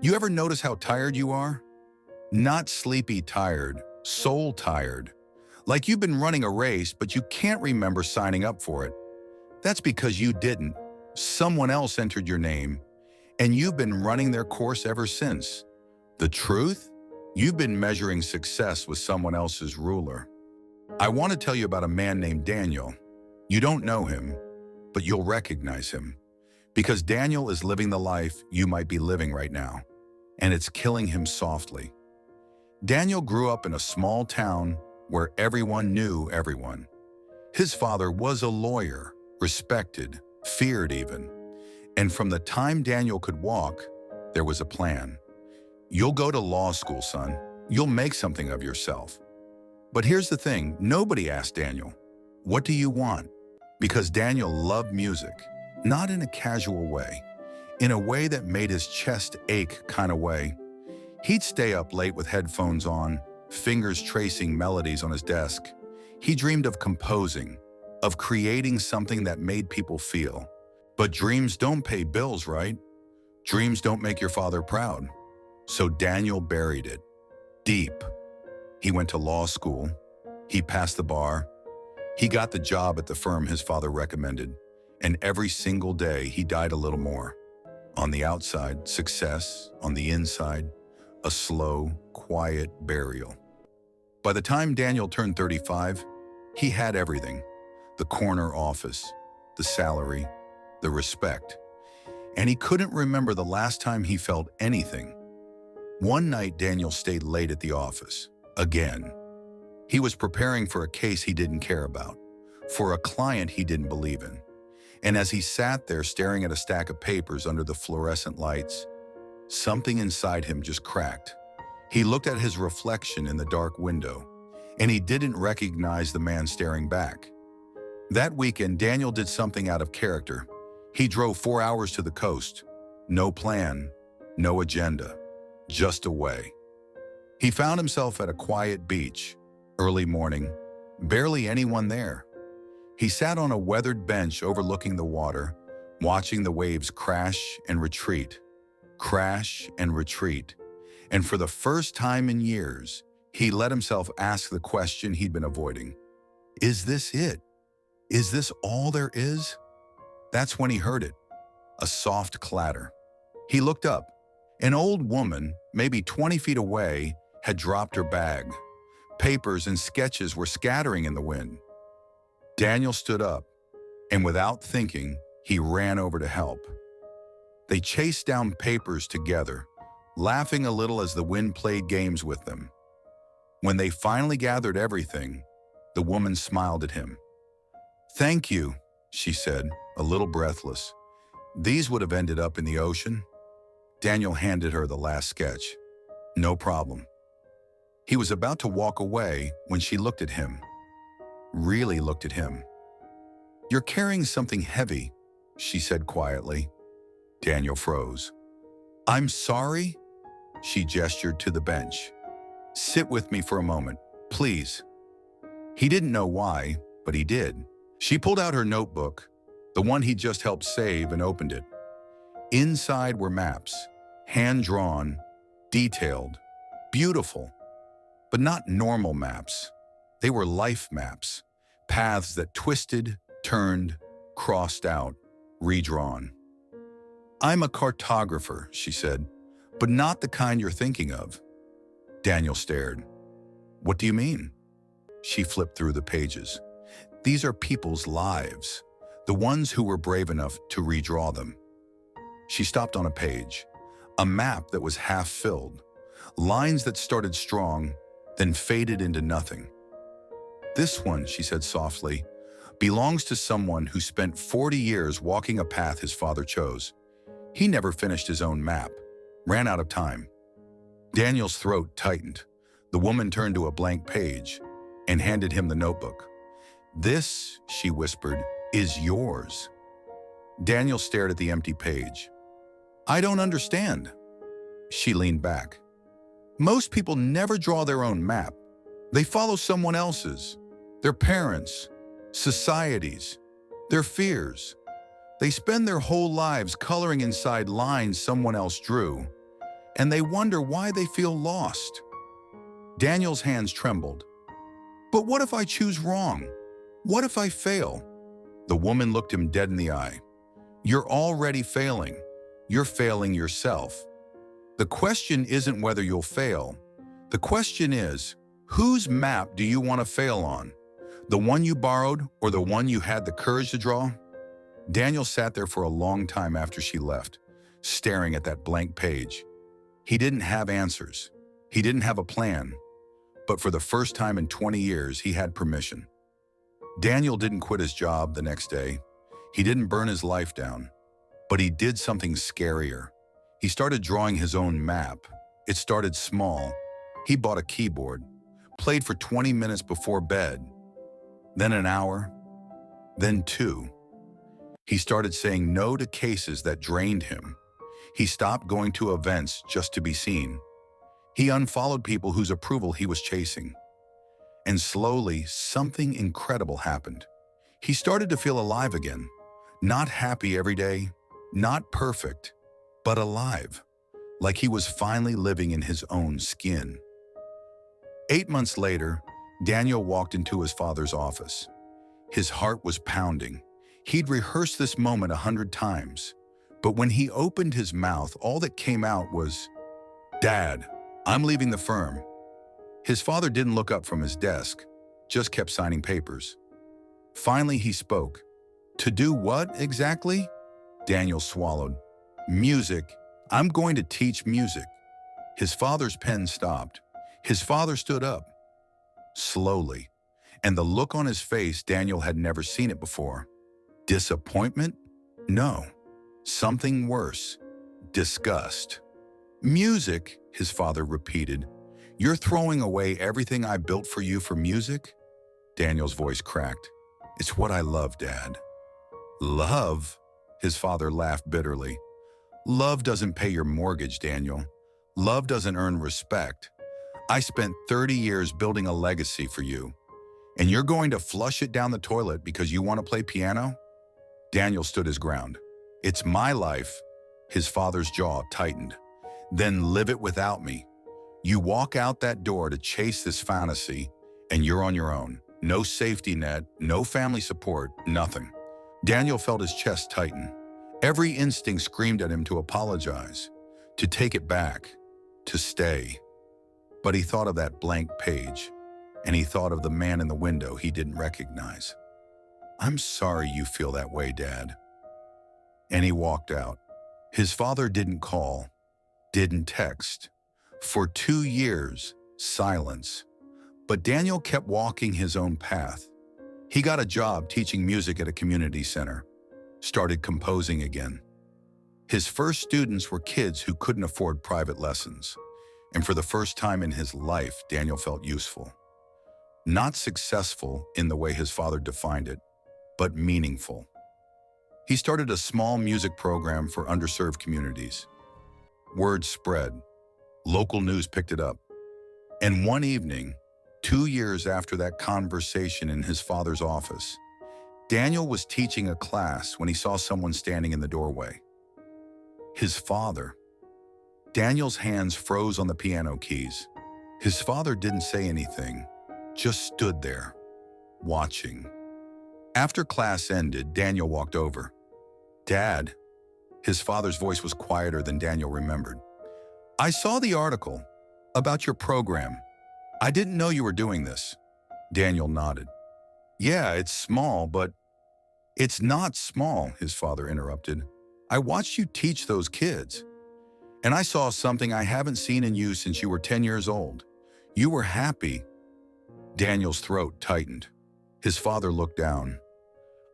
You ever notice how tired you are? Not sleepy tired, soul tired. Like you've been running a race, but you can't remember signing up for it. That's because you didn't. Someone else entered your name, and you've been running their course ever since. The truth? You've been measuring success with someone else's ruler. I want to tell you about a man named Daniel. You don't know him, but you'll recognize him. Because Daniel is living the life you might be living right now, and it's killing him softly. Daniel grew up in a small town where everyone knew everyone. His father was a lawyer, respected, feared even. And from the time Daniel could walk, there was a plan. You'll go to law school, son. You'll make something of yourself. But here's the thing, nobody asked Daniel, what do you want? Because Daniel loved music, not in a casual way, in a way that made his chest ache kind of way. He'd stay up late with headphones on, fingers tracing melodies on his desk. He dreamed of composing, of creating something that made people feel. But dreams don't pay bills, right? Dreams don't make your father proud. So Daniel buried it, deep. He went to law school. He passed the bar. He got the job at the firm his father recommended. And every single day, he died a little more. On the outside, success. On the inside, a slow, quiet burial. By the time Daniel turned 35, he had everything. The corner office, the salary, the respect. And he couldn't remember the last time he felt anything. One night, Daniel stayed late at the office. Again. He was preparing for a case he didn't care about, for a client he didn't believe in. And as he sat there staring at a stack of papers under the fluorescent lights, something inside him just cracked. He looked at his reflection in the dark window, and he didn't recognize the man staring back. That weekend, Daniel did something out of character. He drove 4 hours to the coast. No plan, no agenda, just away. He found himself at a quiet beach, early morning, barely anyone there. He sat on a weathered bench overlooking the water, watching the waves crash and retreat, and for the first time in years, he let himself ask the question he'd been avoiding. Is this it? Is this all there is? That's when he heard it, a soft clatter. He looked up. An old woman, maybe 20 feet away, had dropped her bag. Papers and sketches were scattering in the wind. Daniel stood up, and without thinking, he ran over to help. They chased down papers together, laughing a little as the wind played games with them. When they finally gathered everything, the woman smiled at him. "Thank you," she said, a little breathless. "These would have ended up in the ocean." Daniel handed her the last sketch. "No problem." He was about to walk away when she looked at him. Really looked at him. "You're carrying something heavy," she said quietly. Daniel froze. "I'm sorry?" She gestured to the bench. "Sit with me for a moment, please." He didn't know why, but he did. She pulled out her notebook, the one he'd just helped save, and opened it. Inside were maps, hand-drawn, detailed, beautiful. But not normal maps. They were life maps, paths that twisted, turned, crossed out, redrawn. "I'm a cartographer," she said, "but not the kind you're thinking of." Daniel stared. "What do you mean?" She flipped through the pages. "These are people's lives, the ones who were brave enough to redraw them." She stopped on a page, a map that was half filled, lines that started strong, then faded into nothing. "This one," she said softly, "belongs to someone who spent 40 years walking a path his father chose. He never finished his own map, ran out of time." Daniel's throat tightened. The woman turned to a blank page and handed him the notebook. "This," she whispered, "is yours." Daniel stared at the empty page. "I don't understand." She leaned back. "Most people never draw their own map. They follow someone else's, their parents, societies, their fears. They spend their whole lives coloring inside lines someone else drew. and they wonder why they feel lost. Daniel's hands trembled. But what if I choose wrong? What if I fail? The woman looked him dead in the eye. You're already failing. You're failing yourself. The question isn't whether you'll fail. The question is, whose map do you want to fail on? The one you borrowed or the one you had the courage to draw? Daniel sat there for a long time after she left, staring at that blank page. He didn't have answers. He didn't have a plan. But for the first time in 20 years, he had permission. Daniel didn't quit his job the next day. He didn't burn his life down. But he did something scarier. He started drawing his own map. It started small. He bought a keyboard, played for 20 minutes before bed, then an hour, then 2. He started saying no to cases that drained him. He stopped going to events just to be seen. He unfollowed people whose approval he was chasing. And slowly, something incredible happened. He started to feel alive again. Not happy every day, not perfect, but alive. Like he was finally living in his own skin. 8 months later, Daniel walked into his father's office. His heart was pounding. He'd rehearsed this moment 100 times. But when he opened his mouth, all that came out was, "Dad, I'm leaving the firm." His father didn't look up from his desk, just kept signing papers. Finally, he spoke. "To do what exactly?" Daniel swallowed. "Music. I'm going to teach music." His father's pen stopped. His father stood up, slowly, and the look on his face, Daniel had never seen it before. Disappointment? No. Something worse. Disgust. "Music," his father repeated. "You're throwing away everything I built for you for music?" Daniel's voice cracked. "It's what I love, Dad." "Love?" His father laughed bitterly. "Love doesn't pay your mortgage, Daniel. Love doesn't earn respect. I spent 30 years building a legacy for you, and you're going to flush it down the toilet because you want to play piano?" Daniel stood his ground. "It's my life." His father's jaw tightened. "Then live it without me. You walk out that door to chase this fantasy, and you're on your own. No safety net, no family support, nothing." Daniel felt his chest tighten. Every instinct screamed at him to apologize, to take it back, to stay. But he thought of that blank page, and he thought of the man in the window he didn't recognize. "I'm sorry you feel that way, Dad." And he walked out. His father didn't call, didn't text. For 2 years, silence. But Daniel kept walking his own path. He got a job teaching music at a community center, started composing again. His first students were kids who couldn't afford private lessons. And for the first time in his life, Daniel felt useful. Not successful in the way his father defined it, but meaningful. He started a small music program for underserved communities. Word spread. Local news picked it up. And one evening, 2 years after that conversation in his father's office, Daniel was teaching a class when he saw someone standing in the doorway. His father. Daniel's hands froze on the piano keys. His father didn't say anything, just stood there, watching. After class ended, Daniel walked over. "Dad." His father's voice was quieter than Daniel remembered. "I saw the article about your program. I didn't know you were doing this." Daniel nodded. "Yeah, it's small, but..." "It's not small," his father interrupted. "I watched you teach those kids. And I saw something I haven't seen in you since you were 10 years old. You were happy." Daniel's throat tightened. His father looked down.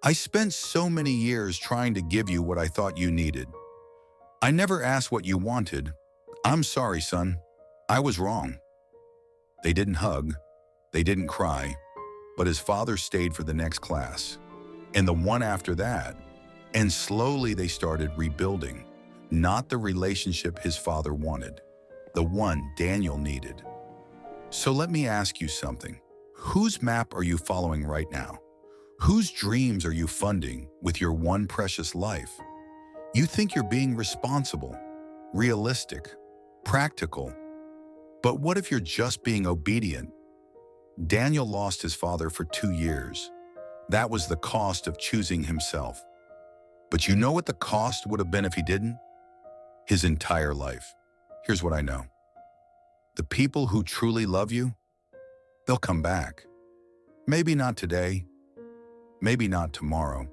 "I spent so many years trying to give you what I thought you needed. I never asked what you wanted. I'm sorry, son. I was wrong." They didn't hug. They didn't cry. But his father stayed for the next class, and the one after that. And slowly they started rebuilding. Not the relationship his father wanted, the one Daniel needed. So let me ask you something. Whose map are you following right now? Whose dreams are you funding with your one precious life? You think you're being responsible, realistic, practical. But what if you're just being obedient? Daniel lost his father for 2 years. That was the cost of choosing himself. But you know what the cost would have been if he didn't? His entire life. Here's what I know. The people who truly love you, they'll come back. Maybe not today, maybe not tomorrow,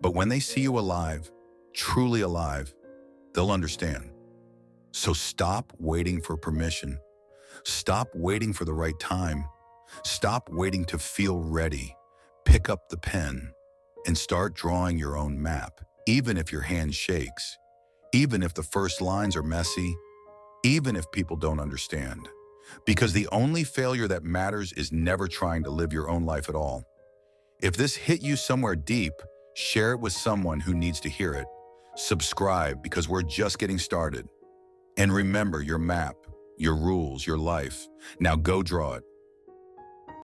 but when they see you alive, truly alive, they'll understand. So stop waiting for permission. Stop waiting for the right time. Stop waiting to feel ready. Pick up the pen and start drawing your own map, even if your hand shakes, even if the first lines are messy, even if people don't understand. Because the only failure that matters is never trying to live your own life at all. If this hit you somewhere deep, share it with someone who needs to hear it. Subscribe because we're just getting started. And remember your map, your rules, your life. Now go draw it.